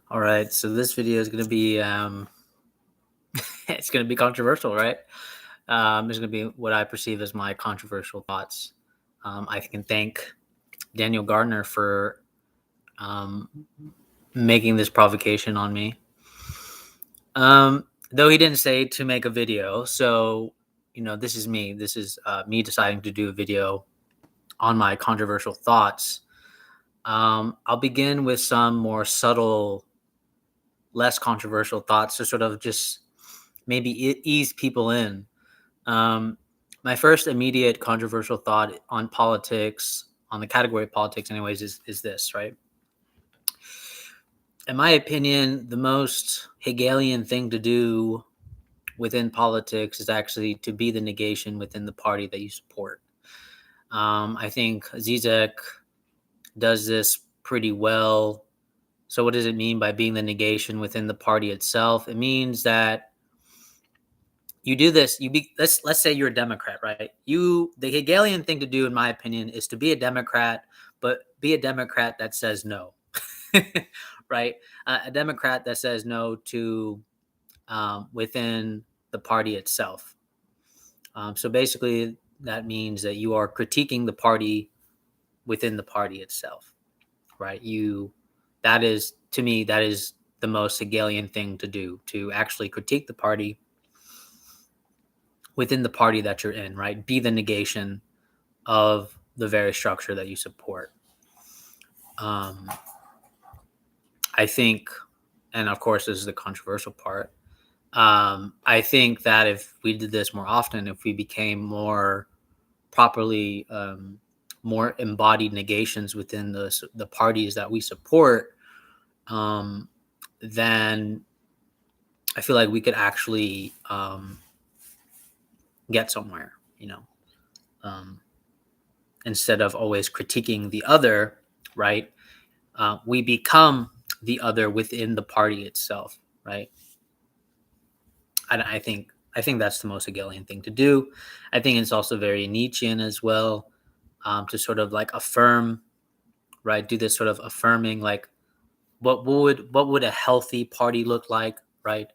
All right, so this video is going to be it's going to be controversial, right? It's going to be what I perceive as my controversial thoughts. I can thank Daniel Gardner for um, making this provocation on me. Though he didn't say to make a video, so this is me. This is me deciding to do a video on my controversial thoughts. I'll begin with some more subtle, less controversial thoughts to sort of just maybe ease people in. Um, my first immediate controversial thought on politics, on the category of politics, anyways, is this, right? In my opinion, the most Hegelian thing to do within politics is actually to be the negation within the party that you support. I think Zizek does this pretty well. So, what does it mean by being the negation within the party itself? It means that you do this. Let's say you're a Democrat, right? The Hegelian thing to do, in my opinion, is to be a Democrat, but be a Democrat that says no, right? A Democrat that says no to within the party itself. So basically, that means that you are critiquing the party within the party itself, right? That is, to me, that is the most Hegelian thing to do, to actually critique the party within the party that you're in, right? Be the negation of the very structure that you support. I think, and of course, this is the controversial part. I think that if we did this more often, if we became more properly, more embodied negations within the parties that we support, then I feel like we could actually get somewhere, instead of always critiquing the other, right? We become the other within the party itself, right? I think that's the most Hegelian thing to do. I think it's also very Nietzschean as well, to sort of like affirm, right? Do this sort of affirming, like what would a healthy party look like, right?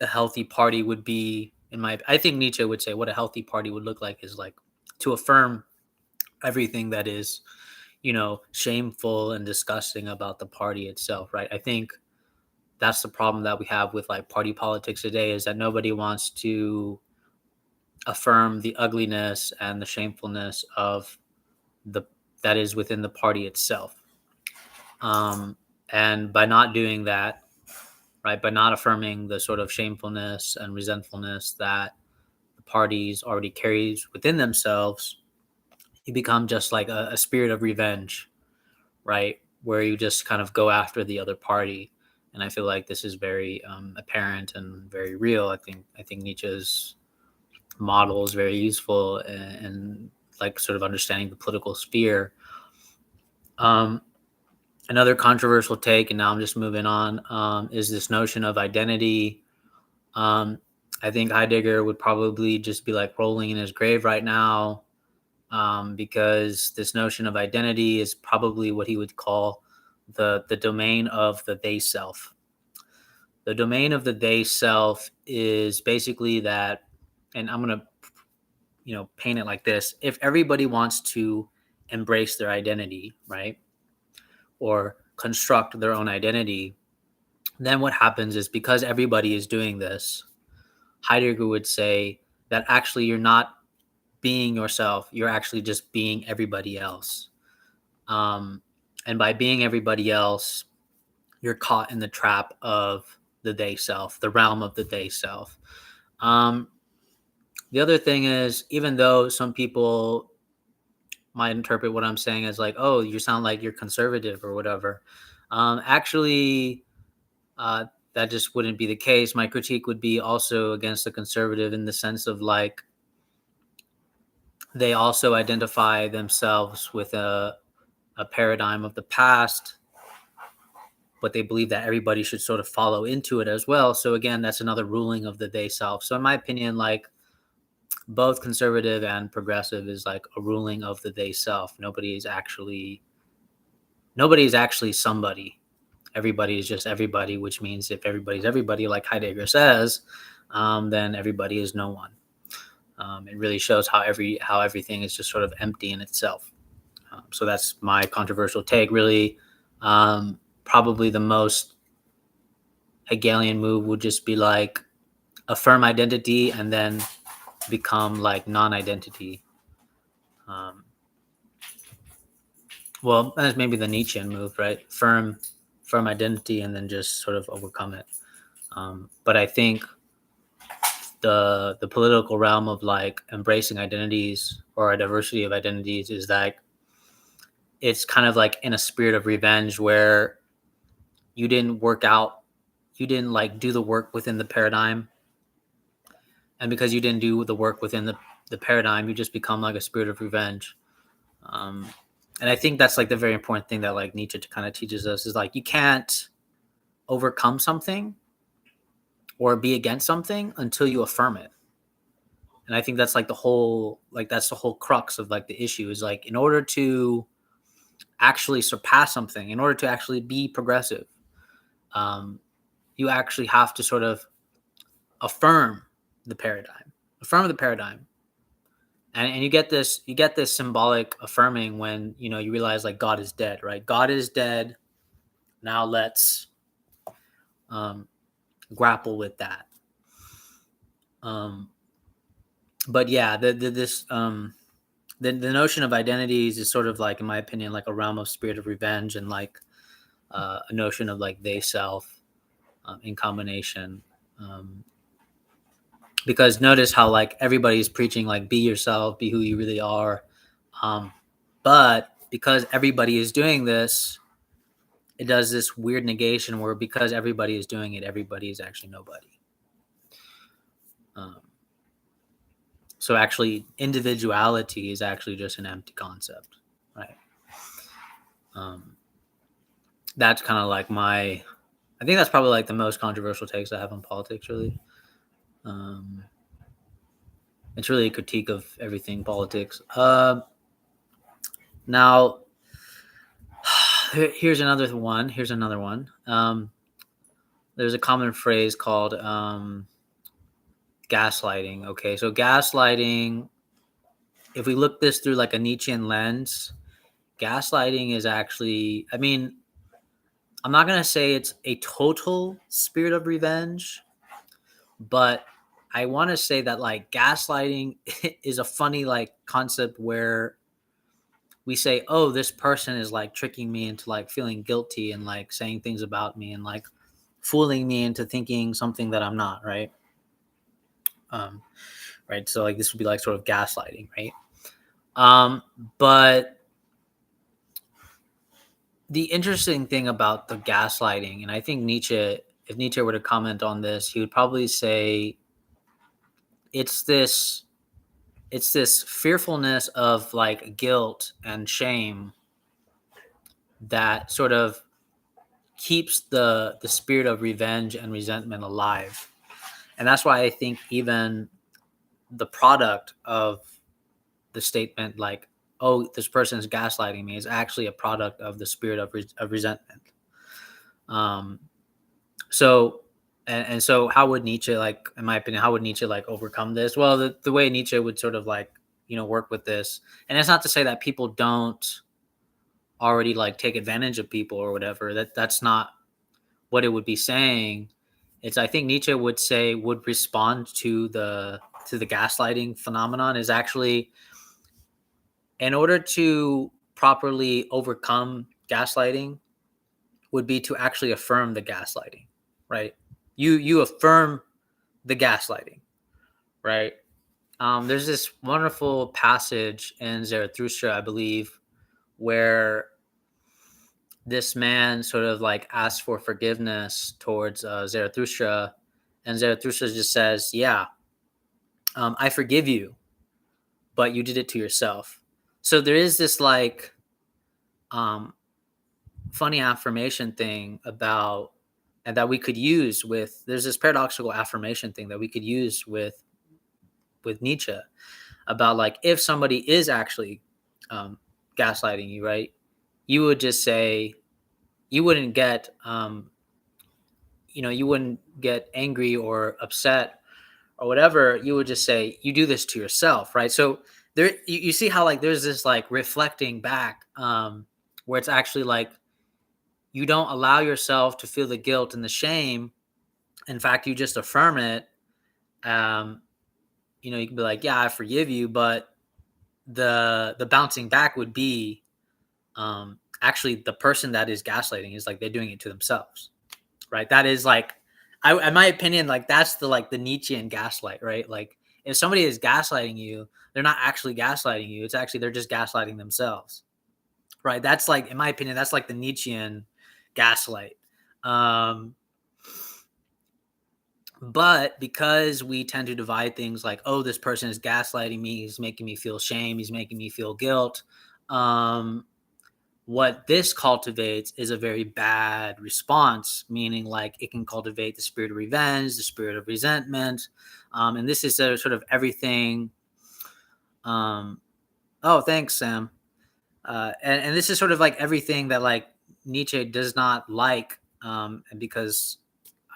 A healthy party would be, I think Nietzsche would say what a healthy party would look like is like to affirm everything that is, shameful and disgusting about the party itself, right? I think that's the problem that we have with like party politics today, is that nobody wants to affirm the ugliness and the shamefulness of the that is within the party itself. And by not doing that, right, by not affirming the sort of shamefulness and resentfulness that the parties already carries within themselves, you become just like a spirit of revenge, right? Where you just kind of go after the other party. And I feel like this is very apparent and very real. I think Nietzsche's model is very useful and like sort of understanding the political sphere. Another controversial take, and now I'm just moving on, is this notion of identity. I think Heidegger would probably just be like rolling in his grave right now, because this notion of identity is probably what he would call the domain of the they self. The domain of the they self is basically that, and I'm going to paint it like this: if everybody wants to embrace their identity, right, or construct their own identity, then what happens is, because everybody is doing this, Heidegger would say that actually you're not being yourself, you're actually just being everybody else. And by being everybody else, you're caught in the trap of the they self, the realm of the they self. The other thing is, even though some people might interpret what I'm saying as like, oh, you sound like you're conservative or whatever, actually, that just wouldn't be the case. My critique would be also against the conservative in the sense of like, they also identify themselves with a paradigm of the past, but they believe that everybody should sort of follow into it as well. So again, that's another ruling of the they self. So in my opinion, like both conservative and progressive is like a ruling of the they self. Nobody is actually somebody. everybody is just everybody, which means if everybody's everybody, like Heidegger says, then everybody is no one. It really shows how everything is just sort of empty in itself. So that's my controversial take. Really, probably the most Hegelian move would just be like affirm identity and then become like non-identity. Well, that's maybe the Nietzschean move, right? Firm identity and then just sort of overcome it. But I think the political realm of like embracing identities or a diversity of identities is that it's kind of like in a spirit of revenge where you didn't like do the work within the paradigm, and because you didn't do the work within the paradigm, you just become like a spirit of revenge. And I think that's like the very important thing that like Nietzsche kind of teaches us is like you can't overcome something or be against something until you affirm it. And I think that's like the whole crux of like the issue is like in order to actually surpass something, in order to actually be progressive, you actually have to sort of affirm the paradigm, and you get this symbolic affirming when you realize like God is dead, right? God is dead. Now let's grapple with that. But yeah, the notion of identities is sort of like, in my opinion, like a realm of spirit of revenge and like a notion of like they self in combination. Because notice how like everybody's preaching like be yourself, be who you really are. But because everybody is doing this, it does this weird negation where because everybody is doing it, everybody is actually nobody. So actually individuality is actually just an empty concept, right? That's kind of like I think that's probably like the most controversial takes I have on politics, really. It's really a critique of everything politics. Now, here's another one. There's a common phrase called gaslighting. Okay, so gaslighting, if we look this through like a Nietzschean lens, gaslighting is actually, I mean, I'm not going to say it's a total spirit of revenge, but I want to say that like gaslighting is a funny like concept where we say, oh, this person is like tricking me into like feeling guilty and like saying things about me and like fooling me into thinking something that I'm not, right? Right. So like this would be like sort of gaslighting, right? But the interesting thing about the gaslighting, and I think if Nietzsche were to comment on this, he would probably say it's this fearfulness of like guilt and shame that sort of keeps the spirit of revenge and resentment alive. And that's why I think even the product of the statement like, oh, this person is gaslighting me, is actually a product of the spirit of resentment. So and so how would Nietzsche, like, in my opinion, how would Nietzsche like overcome this? Well, the way Nietzsche would sort of like, work with this, and it's not to say that people don't already like take advantage of people or whatever. That's not what it would be saying. It's, I think Nietzsche would respond to the gaslighting phenomenon is actually, in order to properly overcome gaslighting, would be to actually affirm the gaslighting, right? You affirm the gaslighting, right? There's this wonderful passage in Zarathustra, I believe, where this man sort of like asks for forgiveness towards Zarathustra, and Zarathustra just says, "Yeah, I forgive you, but you did it to yourself." So there is this like funny affirmation thing about, and that we could use with, there's this paradoxical affirmation thing that we could use with Nietzsche about like if somebody is actually gaslighting you, right? You would just say, you wouldn't get you wouldn't get angry or upset or whatever. You would just say you do this to yourself, right? So there you see how like there's this like reflecting back, where it's actually like you don't allow yourself to feel the guilt and the shame. In fact, you just affirm it. um you can be like, yeah, I forgive you, but the bouncing back would be, actually the person that is gaslighting is like they're doing it to themselves, right? That is like, in my opinion, like that's the like the Nietzschean gaslight, right? Like if somebody is gaslighting you, they're not actually gaslighting you. It's actually they're just gaslighting themselves, right? That's like, in my opinion, that's like the Nietzschean gaslight. Um, but because we tend to divide things like, oh, this person is gaslighting me, he's making me feel shame, he's making me feel guilt. What this cultivates is a very bad response, meaning like it can cultivate the spirit of revenge, the spirit of resentment. And this is sort of everything. Oh, thanks, Sam. And this is sort of like everything that like Nietzsche does not like, and because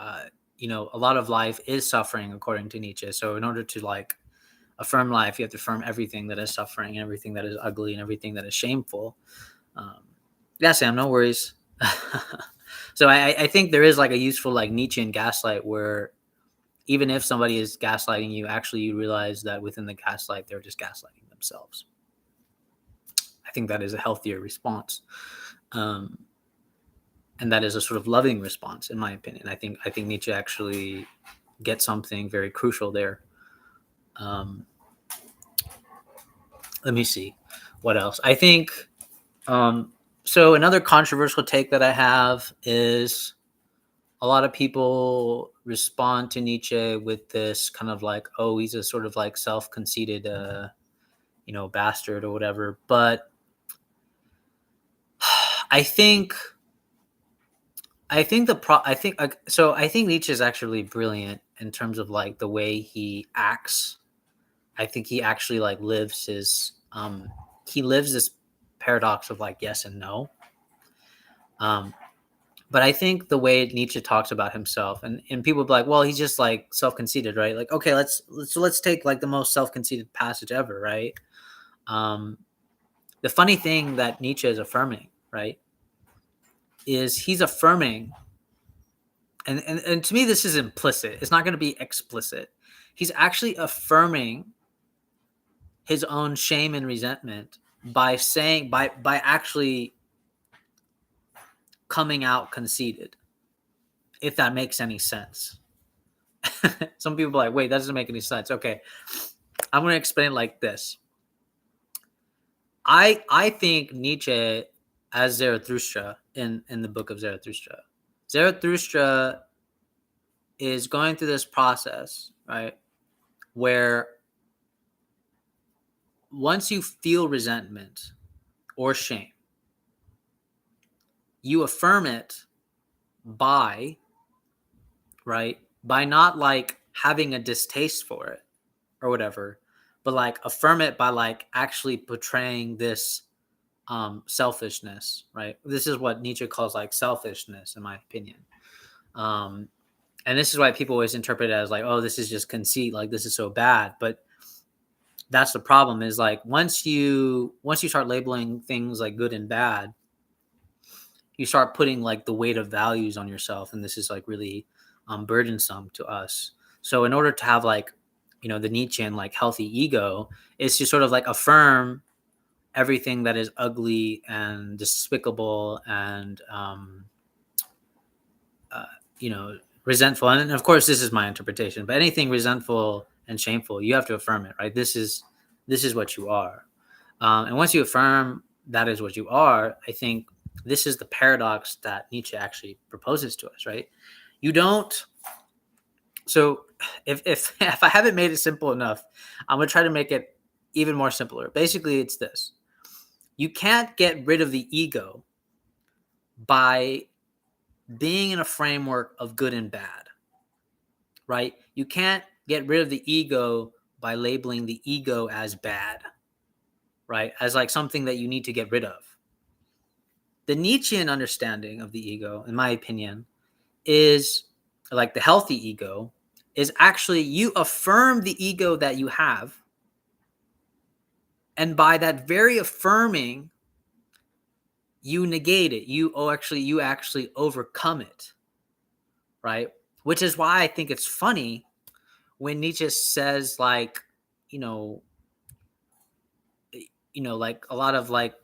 uh, a lot of life is suffering according to Nietzsche. So in order to like affirm life, you have to affirm everything that is suffering and everything that is ugly and everything that is shameful. Um, yeah, Sam, no worries. So I think there is like a useful like Nietzschean gaslight where even if somebody is gaslighting you, actually you realize that within the gaslight they're just gaslighting themselves. I think that is a healthier response. Um, and that is a sort of loving response, in my opinion. I think Nietzsche actually gets something very crucial there. Um, Let me see what else. I think so. Another controversial take that I have is a lot of people respond to Nietzsche with this kind of like, oh, he's a sort of like self-conceited, bastard or whatever. But I think I think Nietzsche is actually brilliant in terms of like the way he acts. I think he actually like lives his he lives this paradox of like yes and no. Um, but I think the way Nietzsche talks about himself, and people be like, well, he's just like self-conceited, right? Like, okay, let's take like the most self-conceited passage ever, right? Um, the funny thing that Nietzsche is affirming, right, is he's affirming, and to me this is implicit. It's not going to be explicit. He's actually affirming his own shame and resentment by saying by actually coming out conceited, if that makes any sense. Some people are like, wait, that doesn't make any sense. Okay, I'm going to explain it like this. I think Nietzsche as Zarathustra in the book of Zarathustra. Zarathustra is going through this process, right, where once you feel resentment or shame, you affirm it by, right, by not like having a distaste for it or whatever, but like affirm it by like actually portraying this selfishness, right? This is what Nietzsche calls like selfishness, in my opinion. Um, and this is why people always interpret it as like, oh, this is just conceit, like this is so bad. But that's the problem, is like once you start labeling things like good and bad, you start putting like the weight of values on yourself, and this is like really burdensome to us. So in order to have like the Nietzschean like healthy ego is to sort of like affirm everything that is ugly and despicable and uh, resentful. And of course this is my interpretation, but anything resentful and shameful, you have to affirm it, right? This is what you are. And once you affirm that is what you are, I think this is the paradox that Nietzsche actually proposes to us, right? You don't. So if I haven't made it simple enough, I'm gonna try to make it even more simpler. Basically, it's this: you can't get rid of the ego by being in a framework of good and bad, right? You can't get rid of the ego by labeling the ego as bad, right? As like something that you need to get rid of. The Nietzschean understanding of the ego, in my opinion, is like the healthy ego is actually you affirm the ego that you have. And by that very affirming, you negate it. You actually overcome it. Right. Which is why I think it's funny when Nietzsche says like, you know, like a lot of like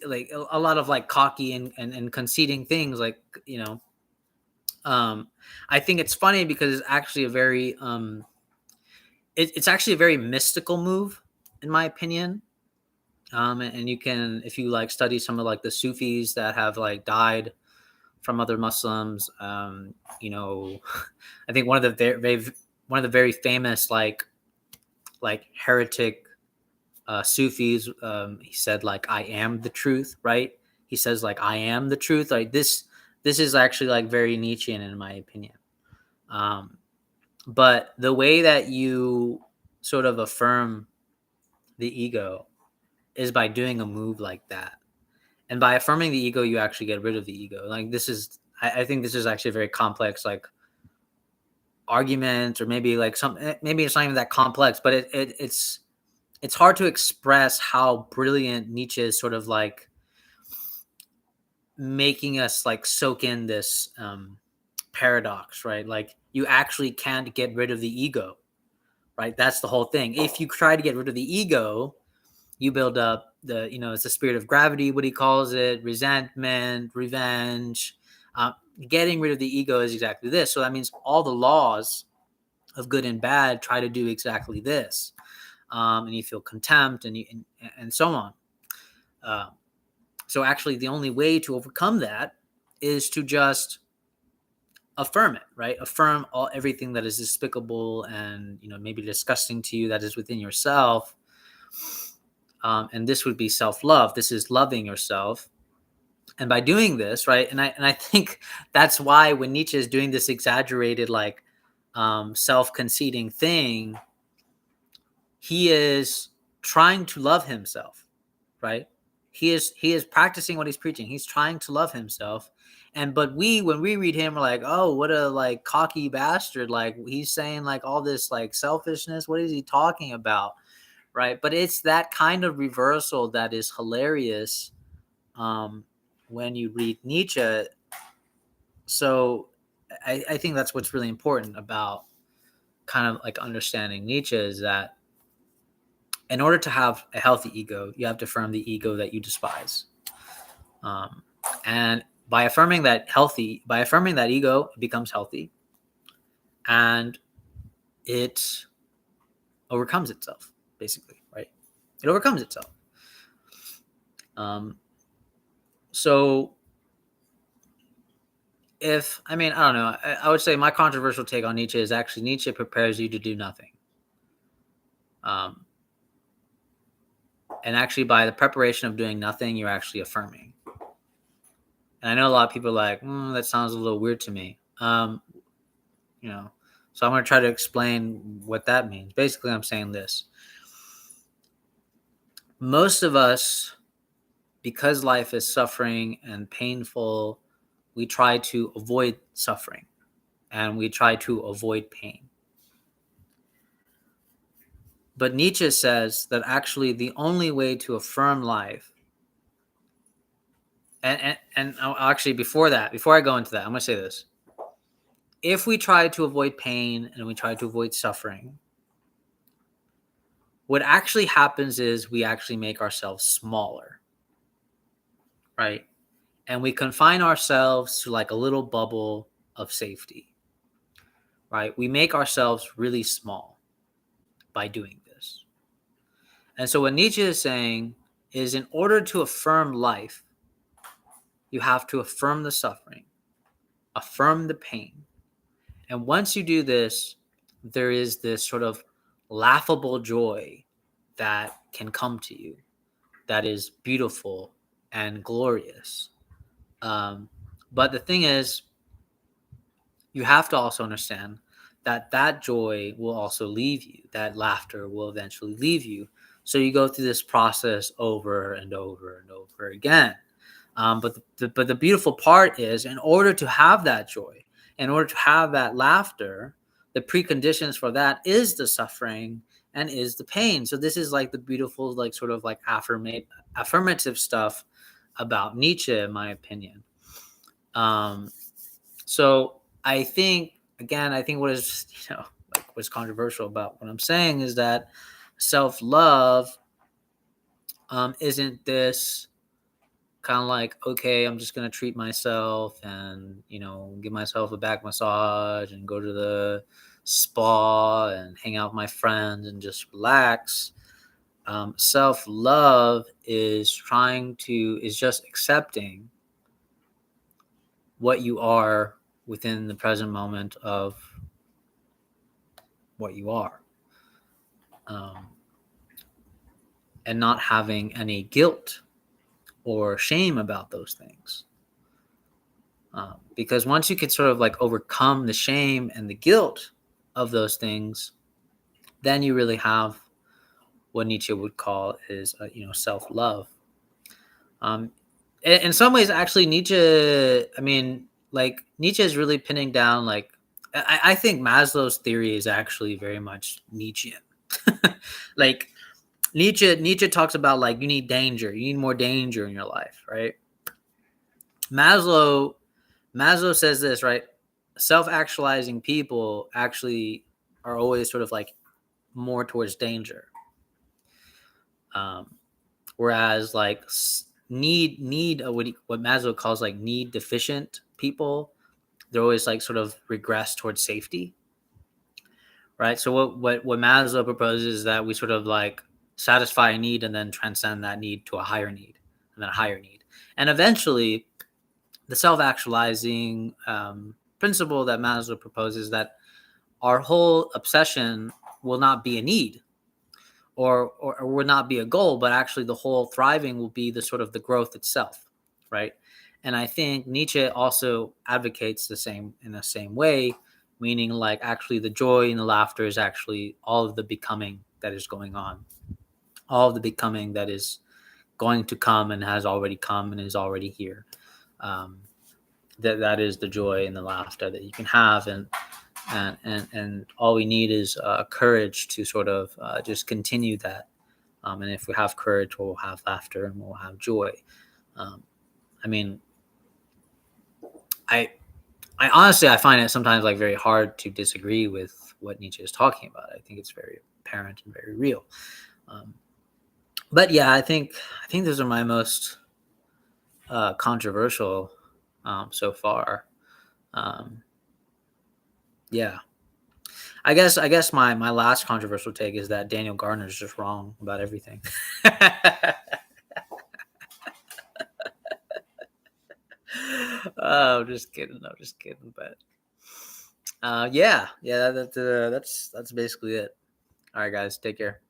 like a lot of like cocky and conceding things like, I think it's funny because it's actually a very it's actually a very mystical move in my opinion. And you can, if you like study some of like the Sufis that have like died from other Muslims, I think one of the very famous like heretic Sufis, he said like I am the truth, right? He says like I am the truth. Like this is actually like very Nietzschean in my opinion. But the way that you sort of affirm the ego is by doing a move like that. And by affirming the ego, you actually get rid of the ego. Like this is, I think this is actually a very complex like argument, or maybe like maybe it's not even that complex, but it's hard to express how brilliant Nietzsche is sort of like making us like soak in this paradox, right? Like you actually can't get rid of the ego, right? That's the whole thing. If you try to get rid of the ego, you build up it's the spirit of gravity, what he calls it, resentment, revenge. Getting rid of the ego is exactly this. So that means all the laws of good and bad try to do exactly this. And you feel contempt and so on. So actually the only way to overcome that is to just affirm it, right? Affirm everything that is despicable and maybe disgusting to you that is within yourself. And this would be self-love. This is loving yourself. And by doing this, right? And I think that's why when Nietzsche is doing this exaggerated, like self-conceiting thing, he is trying to love himself, right? He is practicing what he's preaching. He's trying to love himself. But when we read him, we're like, oh, what a like cocky bastard. Like he's saying like all this like selfishness. What is he talking about? Right. But it's that kind of reversal that is hilarious when you read Nietzsche. So I think that's what's really important about kind of like understanding Nietzsche is that in order to have a healthy ego, you have to affirm the ego that you despise. And by affirming that ego, it becomes healthy and it overcomes itself, basically, right? It overcomes itself. So I don't know, I would say my controversial take on Nietzsche is actually Nietzsche prepares you to do nothing. And actually by the preparation of doing nothing, you're actually affirming. And I know a lot of people are like, that sounds a little weird to me. So I'm going to try to explain what that means. Basically, I'm saying this. Most of us, because life is suffering and painful, we try to avoid suffering and we try to avoid pain. But Nietzsche says that actually the only way to affirm life, and actually before I go into that, I'm going to say this. If we try to avoid pain and we try to avoid suffering, what actually happens is we actually make ourselves smaller, right? And we confine ourselves to like a little bubble of safety, right? We make ourselves really small by doing this. And so what Nietzsche is saying is in order to affirm life, you have to affirm the suffering, affirm the pain. And once you do this, there is this sort of laughable joy that can come to you that is beautiful and glorious. But the thing is, you have to also understand that joy will also leave you. That laughter will eventually leave you. So you go through this process over and over and over again. But the beautiful part is, in order to have that joy, in order to have that laughter, the preconditions for that is the suffering and is the pain. So this is like the beautiful, like sort of like affirmative stuff about Nietzsche, in my opinion. So I think, again, I think what is, like what's controversial about what I'm saying is that self-love isn't this kind of like, okay, I'm just going to treat myself and, give myself a back massage and go to the spa and hang out with my friends and just relax. Self-love is just accepting what you are within the present moment of what you are. And not having any guilt or shame about those things. Because once you can sort of like overcome the shame and the guilt of those things, then you really have what Nietzsche would call is, self-love. In some ways, actually, Nietzsche is really pinning down, like, I think Maslow's theory is actually very much Nietzschean. Like, Nietzsche talks about, like, you need danger. You need more danger in your life, right? Maslow says this, right? Self-actualizing people actually are always sort of like more towards danger. Whereas like what Maslow calls like need deficient people, they're always like sort of regress towards safety. Right. So what Maslow proposes is that we sort of like satisfy a need and then transcend that need to a higher need and then a higher need. And eventually the self-actualizing principle that Maslow proposes that our whole obsession will not be a need or would not be a goal, but actually the whole thriving will be the sort of the growth itself, right? And I think Nietzsche also advocates in the same way, meaning like actually the joy and the laughter is actually all of the becoming that is going on, all of the becoming that is going to come and has already come and is already here. That is the joy and the laughter that you can have, and all we need is courage to sort of just continue that. And if we have courage, we'll have laughter and we'll have joy. I honestly, I find it sometimes like very hard to disagree with what Nietzsche is talking about. I think it's very apparent and very real. But yeah, I think those are my most controversial so far. Yeah. I guess my last controversial take is that Daniel Gardner is just wrong about everything. Oh, just kidding. No, just kidding. But yeah, that's basically it. All right, guys, take care.